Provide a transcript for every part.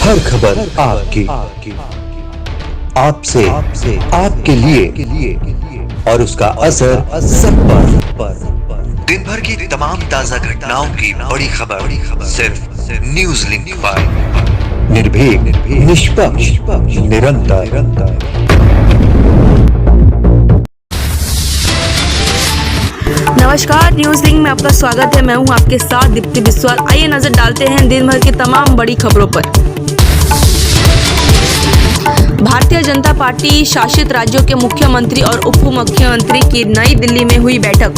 हर खबर आपकी, आपसे, आपके लिए और उसका असर सब पर। दिन भर की तमाम ताजा घटनाओं की बड़ी खबर सिर्फ न्यूज लिंक पर। निर्भीक, निष्पक्ष, निरंतर। नमस्कार, न्यूज लिंक में आपका स्वागत है। मैं हूं आपके साथ दीप्ति बिस्वाल। आइए नजर डालते हैं दिन भर की तमाम बड़ी खबरों पर। भारतीय जनता पार्टी शासित राज्यों के मुख्यमंत्री और उप मुख्यमंत्री की नई दिल्ली में हुई बैठक।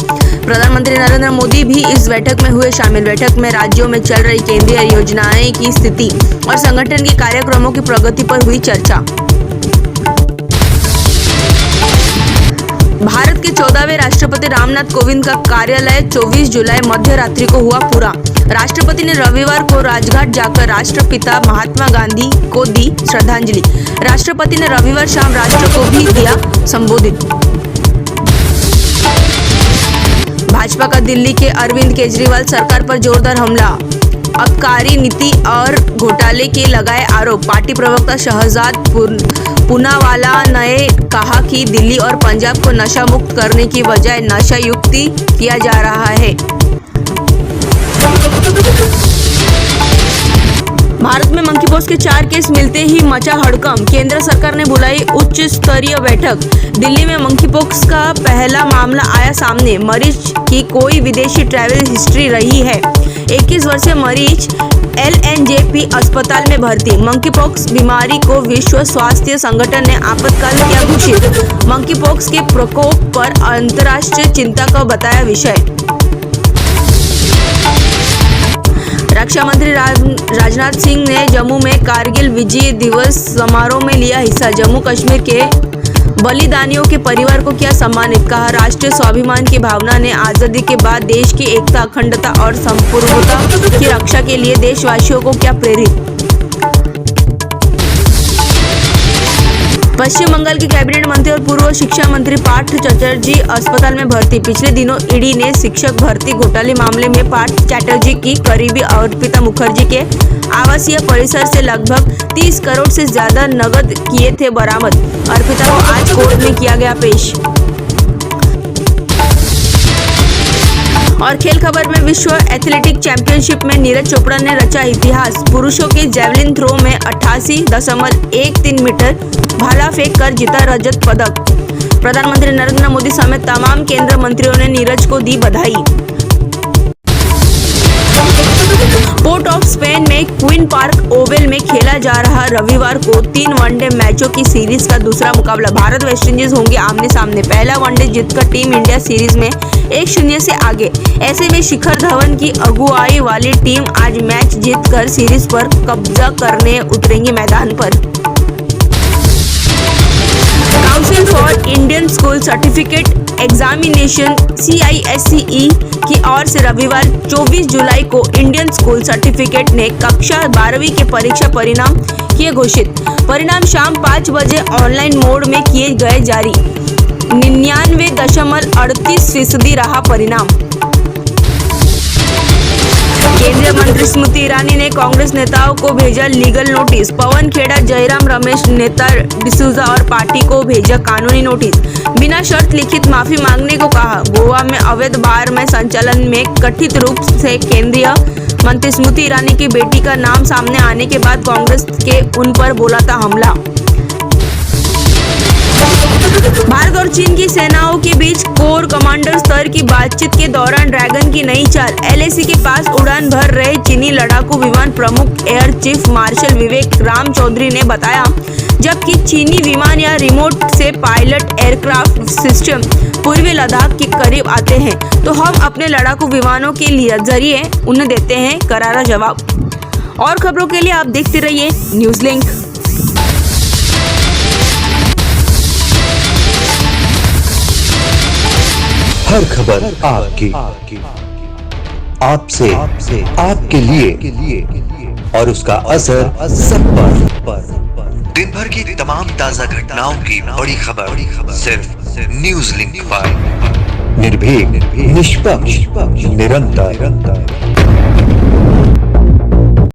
प्रधानमंत्री नरेंद्र मोदी भी इस बैठक में हुए शामिल। बैठक में राज्यों में चल रही केंद्रीय योजनाएं की स्थिति और संगठन के कार्यक्रमों की प्रगति पर हुई चर्चा। भारत के 14वें राष्ट्रपति रामनाथ कोविंद का कार्यालय 24 जुलाई मध्य रात्रि को हुआ पूरा। राष्ट्रपति ने रविवार को राजघाट जाकर राष्ट्रपिता महात्मा गांधी को दी श्रद्धांजलि। राष्ट्रपति ने रविवार शाम राष्ट्र को भी दिया संबोधित। भाजपा का दिल्ली के अरविंद केजरीवाल सरकार पर जोरदार हमला। आबकारी नीति और घोटाले के लगाए आरोप। पार्टी प्रवक्ता शहजाद पूनावाला ने कहा कि दिल्ली और पंजाब को नशा मुक्त करने की बजाय नशा युक्त किया जा रहा है। भारत में मंकीपॉक्स के 4 केस मिलते ही मचा हड़कंप। केंद्र सरकार ने बुलाई उच्च स्तरीय बैठक। दिल्ली में मंकीपॉक्स का पहला मामला आया सामने। मरीज की कोई विदेशी ट्रैवल हिस्ट्री रही है। 21 वर्षीय मरीज LNJP अस्पताल में भर्ती। मंकीपॉक्स बीमारी को विश्व स्वास्थ्य संगठन ने आपातकाल किया घोषित। मंकीपॉक्स के प्रकोप पर अंतर्राष्ट्रीय चिंता का बताया विषय। रक्षा मंत्री राजनाथ सिंह ने जम्मू में कारगिल विजय दिवस समारोह में लिया हिस्सा। जम्मू कश्मीर के बलिदानियों के परिवार को किया सम्मानित। कहा, राष्ट्रीय स्वाभिमान की भावना ने आजादी के बाद देश की एकता, अखंडता और संपूर्णता की रक्षा के लिए देशवासियों को क्या प्रेरित। पश्चिम बंगाल के कैबिनेट मंत्री और पूर्व शिक्षा मंत्री पार्थ चटर्जी अस्पताल में भर्ती। पिछले दिनों ईडी ने शिक्षक भर्ती घोटाले मामले में पार्थ चटर्जी की करीबी अर्पिता मुखर्जी के आवासीय परिसर से लगभग 30 करोड़ से ज्यादा नकद किए थे बरामद। अर्पिता को आज कोर्ट में किया गया पेश। और खेल खबर में विश्व एथलेटिक चैंपियनशिप में नीरज चोपड़ा ने रचा इतिहास। पुरुषों के जैवलिन थ्रो में 88.13 मीटर भाला फेंक कर जीता रजत पदक। प्रधानमंत्री नरेंद्र मोदी समेत तमाम केंद्रीय मंत्रियों ने नीरज को दी बधाई। पोर्ट ऑफ स्पेन में क्वीन पार्क ओवल में खेला जा रहा रविवार को 3 वनडे मैचों की सीरीज का दूसरा मुकाबला। भारत वेस्टइंडीज होंगे आमने सामने। पहला वनडे जीतकर टीम इंडिया सीरीज में 1-0 से आगे। ऐसे में शिखर धवन की अगुवाई वाली टीम आज मैच जीतकर सीरीज पर कब्जा करने उतरेंगी मैदान पर। Council for Indian school certificate examination CISCE की ओर से रविवार 24 जुलाई को इंडियन स्कूल सर्टिफिकेट ने कक्षा 12वीं के परीक्षा परिणाम किए घोषित। परिणाम शाम 5 बजे ऑनलाइन मोड में किए गए जारी। 99.38% रहा परिणाम। केंद्रीय मंत्री स्मृति ईरानी ने कांग्रेस नेताओं को भेजा लीगल नोटिस। पवन खेड़ा, जयराम रमेश, नेता डिसूजा और पार्टी को भेजा कानूनी नोटिस। बिना शर्त लिखित माफी मांगने को कहा। गोवा में अवैध बार में संचालन में कथित रूप से केंद्रीय मंत्री स्मृति ईरानी की बेटी का नाम सामने आने के बाद कांग्रेस के उन पर बोला था हमला। भारत और चीन की सेनाओं के बीच कोर कमांडर स्तर की बातचीत के दौरान ड्रैगन की नई चाल। LAC के पास उड़ान भर रहे चीनी लड़ाकू विमान प्रमुख एयर चीफ मार्शल विवेक राम चौधरी ने बताया, जबकि चीनी विमान या रिमोट से पायलट एयरक्राफ्ट सिस्टम पूर्वी लद्दाख के करीब आते हैं तो हम अपने लड़ाकू विमानों के जरिए उन्हें देते हैं करारा जवाब। और खबरों के लिए आप देखते रहिए न्यूज लिंक। हर खबर आपकी, आपसे, आपके लिए और उसका असर सब पर। दिन भर की तमाम ताजा घटनाओं की बड़ी खबर सिर्फ न्यूज लिंक पर। निर्भीक, निष्पक्ष, निरंतर।